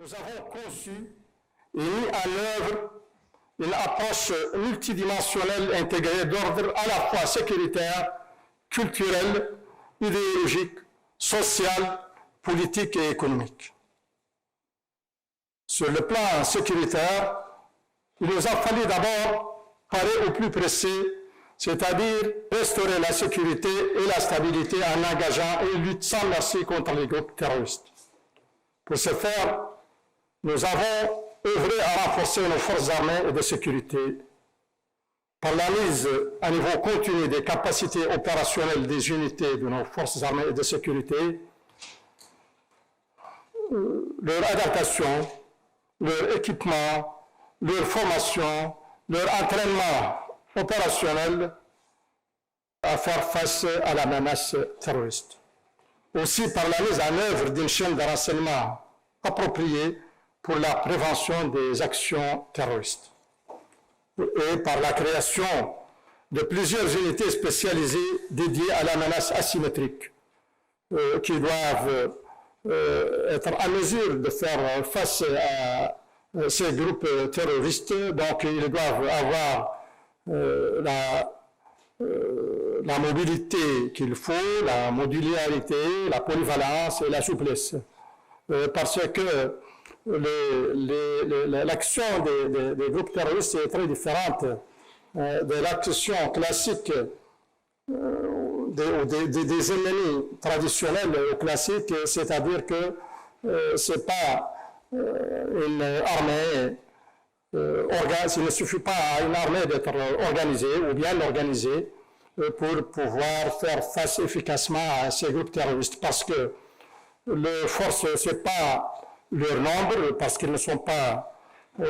nous avons conçu et mis en œuvre une approche multidimensionnelle intégrée d'ordre à la fois sécuritaire, culturel, idéologique, social, politique et économique. Sur le plan sécuritaire, il nous a fallu d'abord parer au plus pressé, c'est-à-dire restaurer la sécurité et la stabilité en engageant une lutte sans merci contre les groupes terroristes. Pour ce faire, nous avons œuvré à renforcer nos forces armées et de sécurité par la mise à niveau continu des capacités opérationnelles des unités de nos forces armées et de sécurité, leur adaptation, leur équipement, leur formation, leur entraînement opérationnel à faire face à la menace terroriste. Aussi par la mise en œuvre d'une chaîne de renseignement appropriée pour la prévention des actions terroristes et par la création de plusieurs unités spécialisées dédiées à la menace asymétrique qui doivent être en mesure de faire face à ces groupes terroristes. Donc ils doivent avoir la mobilité qu'il faut, la modularité, la polyvalence et la souplesse. Parce que l'action des groupes terroristes est très différente de l'action classique des ennemis traditionnels ou classiques, c'est-à-dire que ce n'est pas une armée il ne suffit pas à une armée d'être organisée ou bien organisée pour pouvoir faire face efficacement à ces groupes terroristes, parce que les forces, ce n'est pas leur nombre, parce qu'ils ne sont pas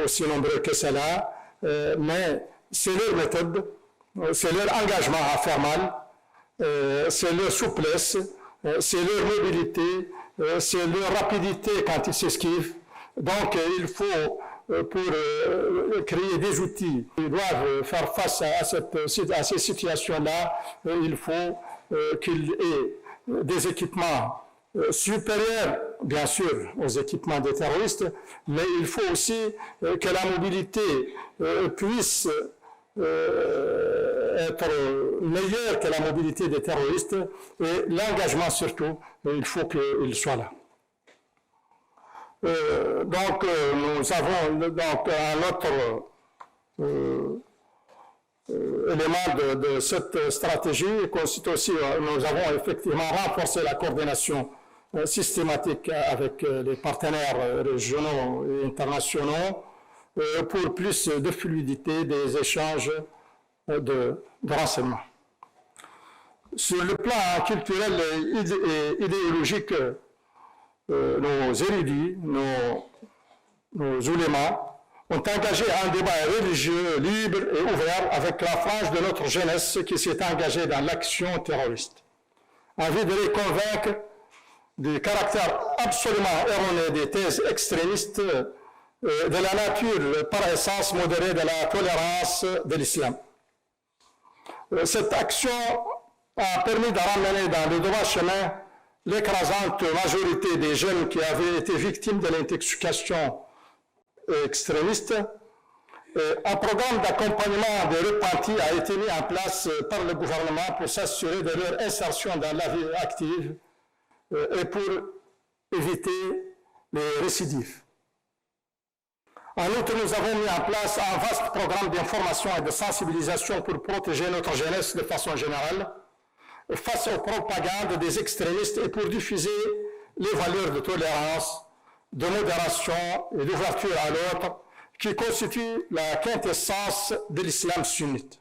aussi nombreux que cela, mais c'est leur méthode, c'est leur engagement à faire mal, c'est leur souplesse, c'est leur mobilité, c'est leur rapidité quand ils s'esquivent. Donc il faut, pour créer des outils qui doivent faire face à ces situations-là, il faut qu'il y ait des équipements supérieurs, bien sûr, aux équipements des terroristes, mais il faut aussi que la mobilité puisse être meilleure que la mobilité des terroristes, et l'engagement surtout, il faut qu'il soit là. Donc nous avons donc un autre élément de cette stratégie consiste aussi, nous avons effectivement renforcé la coordination systématique avec les partenaires régionaux et internationaux pour plus de fluidité des échanges de renseignements. Sur le plan culturel et idéologique, nos érudits, nos oulémas, ont engagé un débat religieux libre et ouvert avec la frange de notre jeunesse qui s'est engagée dans l'action terroriste. Envie de les convaincre du caractère absolument erroné des thèses extrémistes, de la nature par essence modérée de la tolérance de l'islam. Cette action a permis de ramener dans le droit chemin l'écrasante majorité des jeunes qui avaient été victimes de l'intoxication extrémiste. Un programme d'accompagnement des repentis a été mis en place par le gouvernement pour s'assurer de leur insertion dans la vie active et pour éviter les récidives. En outre, nous avons mis en place un vaste programme d'information et de sensibilisation pour protéger notre jeunesse de façon générale face aux propagandes des extrémistes et pour diffuser les valeurs de tolérance, de modération et d'ouverture à l'autre qui constituent la quintessence de l'islam sunnite.